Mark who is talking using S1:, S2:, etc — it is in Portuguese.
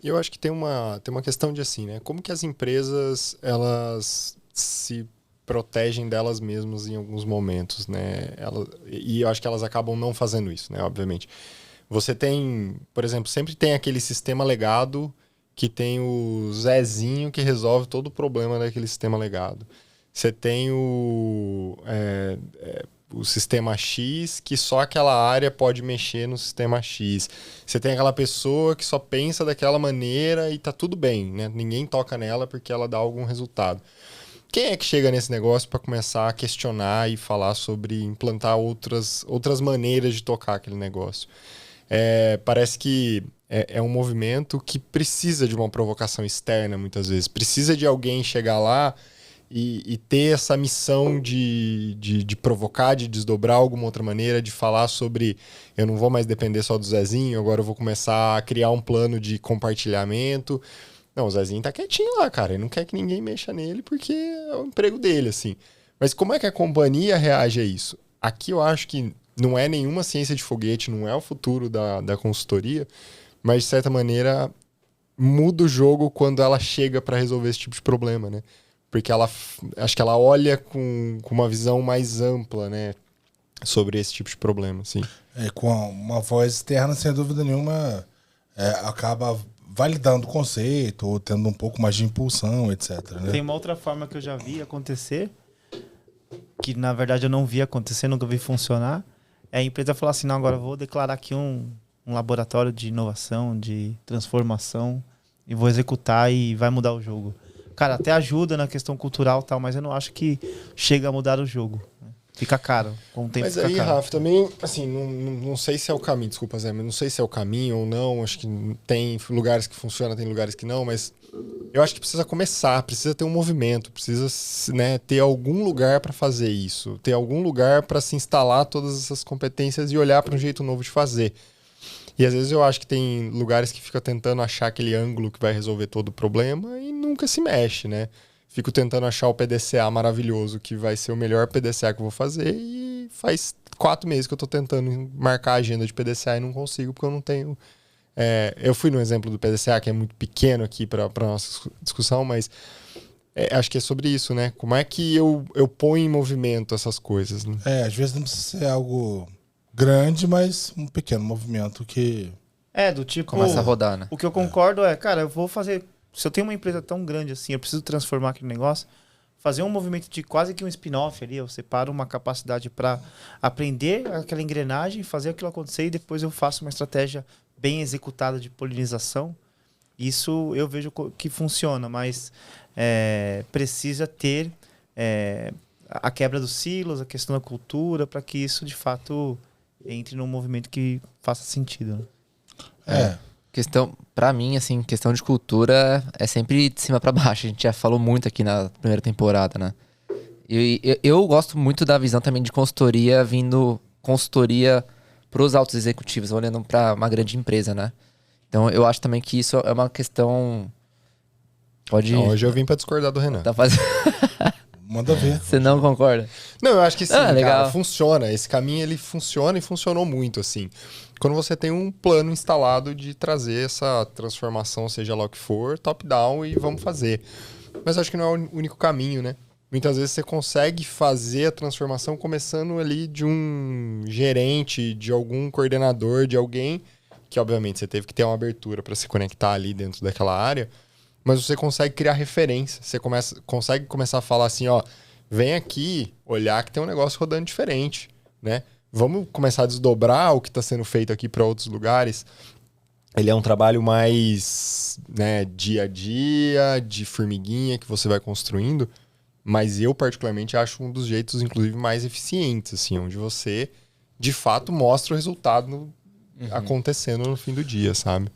S1: E eu acho que tem uma questão de assim, né? Como que as empresas, elas se protegem delas mesmas em alguns momentos, né? E eu acho que elas acabam não fazendo isso, né? Obviamente. Você tem, por exemplo, sempre tem aquele sistema legado que tem o Zezinho que resolve todo o problema daquele sistema legado. Você tem o sistema X que só aquela área pode mexer no sistema X. Você tem aquela pessoa que só pensa daquela maneira e tá tudo bem, né? Ninguém toca nela porque ela dá algum resultado. Quem é que chega nesse negócio para começar a questionar e falar sobre implantar outras maneiras de tocar aquele negócio? Parece que é um movimento que precisa de uma provocação externa, muitas vezes. Precisa de alguém chegar lá e ter essa missão de provocar, de desdobrar alguma outra maneira, de falar sobre eu não vou mais depender só do Zezinho, agora eu vou começar a criar um plano de compartilhamento. Não, o Zezinho tá quietinho lá, cara. Ele não quer que ninguém mexa nele porque é o emprego dele, assim. Mas como é que a companhia reage a isso? Aqui eu acho que não é nenhuma ciência de foguete, não é o futuro da consultoria, mas de certa maneira muda o jogo quando ela chega para resolver esse tipo de problema, né? Porque acho que ela olha com uma visão mais ampla, né? Sobre esse tipo de problema, assim.
S2: Com uma voz externa, sem dúvida nenhuma, acaba validando o conceito ou tendo um pouco mais de impulsão, etc. Né?
S3: Tem uma outra forma que eu já vi acontecer, que na verdade eu não vi acontecer, nunca vi funcionar, é a empresa falar assim, não, agora eu vou declarar aqui um laboratório de inovação, de transformação, e vou executar e vai mudar o jogo. Cara, até ajuda na questão cultural e tal, mas eu não acho que chega a mudar o jogo. Fica caro, com o tempo
S1: mas
S3: fica
S1: aí,
S3: caro.
S1: Rafa, também, assim, não sei se é o caminho, desculpa, Zé, mas não sei se é o caminho ou não, acho que tem lugares que funcionam, tem lugares que não, mas eu acho que precisa começar, precisa ter um movimento, precisa, né, ter algum lugar para fazer isso, ter algum lugar para se instalar todas essas competências e olhar para um jeito novo de fazer. E às vezes eu acho que tem lugares que ficam tentando achar aquele ângulo que vai resolver todo o problema e nunca se mexe, né? Fico tentando achar o PDCA maravilhoso, que vai ser o melhor PDCA que eu vou fazer, e faz 4 meses que eu tô tentando marcar a agenda de PDCA e não consigo, porque eu não tenho... eu fui no exemplo do PDCA, que é muito pequeno aqui para nossa discussão, mas acho que é sobre isso, né? Como é que eu ponho em movimento essas coisas, né?
S2: Às vezes não precisa ser algo grande, mas um pequeno movimento que...
S3: do tipo...
S4: Começa a rodar, né?
S3: O que eu concordo cara, eu vou fazer... Se eu tenho uma empresa tão grande assim, eu preciso transformar aquele negócio, fazer um movimento de quase que um spin-off ali, eu separo uma capacidade para aprender aquela engrenagem, fazer aquilo acontecer e depois eu faço uma estratégia bem executada de polinização. Isso eu vejo que funciona, mas precisa ter a quebra dos silos, a questão da cultura, para que isso de fato entre num movimento que faça sentido.
S2: Né?
S4: Questão, pra mim, assim, questão de cultura é sempre de cima pra baixo. A gente já falou muito aqui na primeira temporada, né? E eu gosto muito da visão também de consultoria, vindo consultoria pros altos executivos, olhando pra uma grande empresa, né? Então eu acho também que isso é uma questão... Pode...
S1: Não, hoje eu vim pra discordar do Renan.
S4: Tá fazendo...
S2: Manda ver.
S4: Você não concorda?
S1: Não, eu acho que sim,
S4: legal.
S1: cara, funciona. Esse caminho, ele funciona e funcionou muito, assim. Quando você tem um plano instalado de trazer essa transformação, seja lá o que for, top-down e vamos fazer. Mas acho que não é o único caminho, né? Muitas vezes você consegue fazer a transformação começando ali de um gerente, de algum coordenador, de alguém que, obviamente, você teve que ter uma abertura para se conectar ali dentro daquela área, mas você consegue criar referência. Você consegue começar a falar assim, ó, vem aqui olhar que tem um negócio rodando diferente, né? Vamos começar a desdobrar o que está sendo feito aqui para outros lugares. Ele é um trabalho mais, né, dia a dia, de formiguinha que você vai construindo, mas eu particularmente acho um dos jeitos, inclusive, mais eficientes, assim, onde você, de fato, mostra o resultado acontecendo no fim do dia, sabe?